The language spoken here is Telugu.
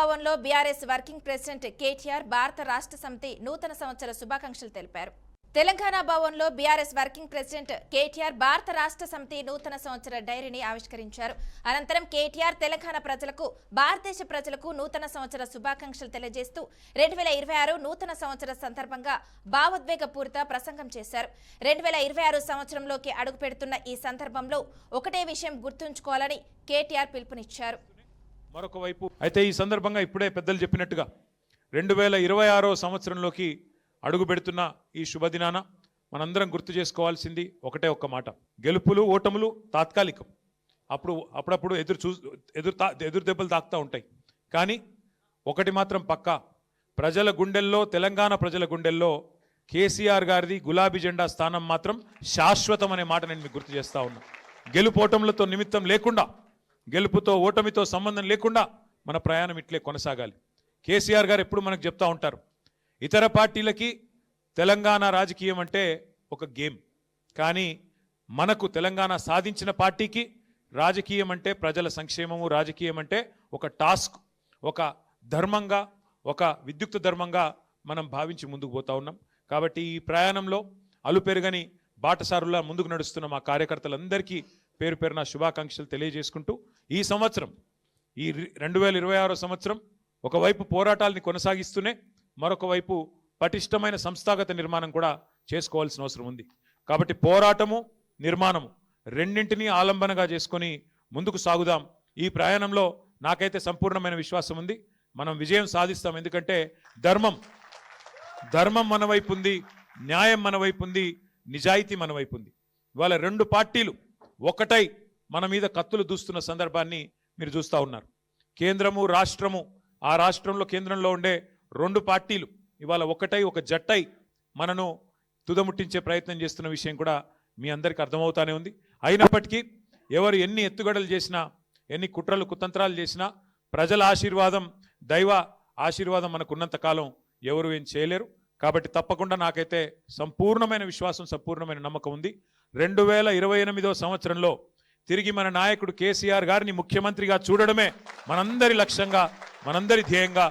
భవన్లో బీఆర్ఎస్ వర్కింగ్ ప్రెసిడెంట్ కేటీఆర్ భారత రాష్ట్ర సమితి నూతన సంవత్సర శుభాకాంక్షలు తెలిపారు. తెలంగాణ భవన్లో బీఆర్ఎస్ వర్కింగ్ ప్రెసిడెంట్ కేటీఆర్ భారత రాష్ట్ర సమితి నూతన సంవత్సర డైరీని ఆవిష్కరించారు. అనంతరం కేటీఆర్ తెలంగాణ ప్రజలకు, భారతదేశ ప్రజలకు నూతన సంవత్సర శుభాకాంక్షలు తెలియజేస్తూ 2026 నూతన సంవత్సర సందర్భంగా భావోద్వేగపూరిత ప్రసంగం చేశారు. 2026 సంవత్సరంలోకి అడుగుపెడుతున్న ఈ సందర్భంలో ఒకటే విషయం గుర్తుంచుకోవాలని కేటీఆర్ పిలుపునిచ్చారు. మరొక వైపు అయితే ఈ సందర్భంగా ఇప్పుడే పెద్దలు చెప్పినట్టుగా 2026 సంవత్సరంలోకి అడుగు పెడుతున్న ఈ శుభదినాన మనందరం గుర్తు చేసుకోవాల్సింది ఒకటే ఒక్క మాట. గెలుపులు ఓటములు తాత్కాలికం. అప్పుడప్పుడు ఎదురు దెబ్బలు తాకుతూ ఉంటాయి. కానీ ఒకటి మాత్రం పక్కా, ప్రజల గుండెల్లో, తెలంగాణ ప్రజల గుండెల్లో కేసీఆర్ గారిది గులాబీ జెండా స్థానం మాత్రం శాశ్వతం అనే మాట నేను మీకు గుర్తు చేస్తా ఉన్నా. గెలుపోటములతో నిమిత్తం లేకుండా, గెలుపుతో ఓటమితో సంబంధం లేకుండా మన ప్రయాణం ఇట్లే కొనసాగాలి. కేసీఆర్ గారు ఎప్పుడు మనకు చెప్తా ఉంటారు, ఇతర పార్టీలకి తెలంగాణ రాజకీయం అంటే ఒక గేమ్, కానీ మనకు తెలంగాణ సాధించిన పార్టీకి రాజకీయం అంటే ప్రజల సంక్షేమము, రాజకీయం అంటే ఒక టాస్క్, ఒక ధర్మంగా, ఒక విద్యుక్త ధర్మంగా మనం భావించి ముందుకు పోతా ఉన్నాం. కాబట్టి ఈ ప్రయాణంలో అలుపెరుగని బాటసారులా ముందుకు నడుస్తున్న మా కార్యకర్తలందరికీ పేరు పేరున శుభాకాంక్షలు తెలియజేసుకుంటూ, ఈ సంవత్సరం, ఈ 2026 సంవత్సరం ఒకవైపు పోరాటాలని కొనసాగిస్తూనే మరొక వైపు పటిష్టమైన సంస్థాగత నిర్మాణం కూడా చేసుకోవాల్సిన అవసరం ఉంది. కాబట్టి పోరాటము, నిర్మాణము రెండింటినీ ఆలంబనగా చేసుకొని ముందుకు సాగుదాం. ఈ ప్రయాణంలో నాకైతే సంపూర్ణమైన విశ్వాసం ఉంది, మనం విజయం సాధిస్తాం. ఎందుకంటే ధర్మం మన వైపు ఉంది, న్యాయం మన వైపు ఉంది, నిజాయితీ మన వైపు ఉంది. ఇవాళ రెండు పార్టీలు ఒకటై మన మీద కత్తులు దూస్తున్న సందర్భాన్ని మీరు చూస్తూ ఉన్నారు. కేంద్రము, రాష్ట్రము, ఆ రాష్ట్రంలో కేంద్రంలో ఉండే రెండు పార్టీలు ఇవాళ ఒకటై, ఒక జట్టై మనను తుదముట్టించే ప్రయత్నం చేస్తున్న విషయం కూడా మీ అందరికీ అర్థమవుతానే ఉంది. అయినప్పటికీ ఎవరు ఎన్ని ఎత్తుగడలు చేసినా, ఎన్ని కుట్రలు కుతంత్రాలు చేసినా, ప్రజల ఆశీర్వాదం, దైవ ఆశీర్వాదం మనకు ఉన్నంత కాలం ఎవరు ఏం చేయలేరు. కాబట్టి తప్పకుండా నాకైతే సంపూర్ణమైన విశ్వాసం, సంపూర్ణమైన నమ్మకం ఉంది. 2028 సంవత్సరంలో తిరిగి మన నాయకుడు కేసీఆర్ గారిని ముఖ్యమంత్రిగా చూడడమే మనందరి లక్ష్యంగా, మనందరి ధ్యేయంగా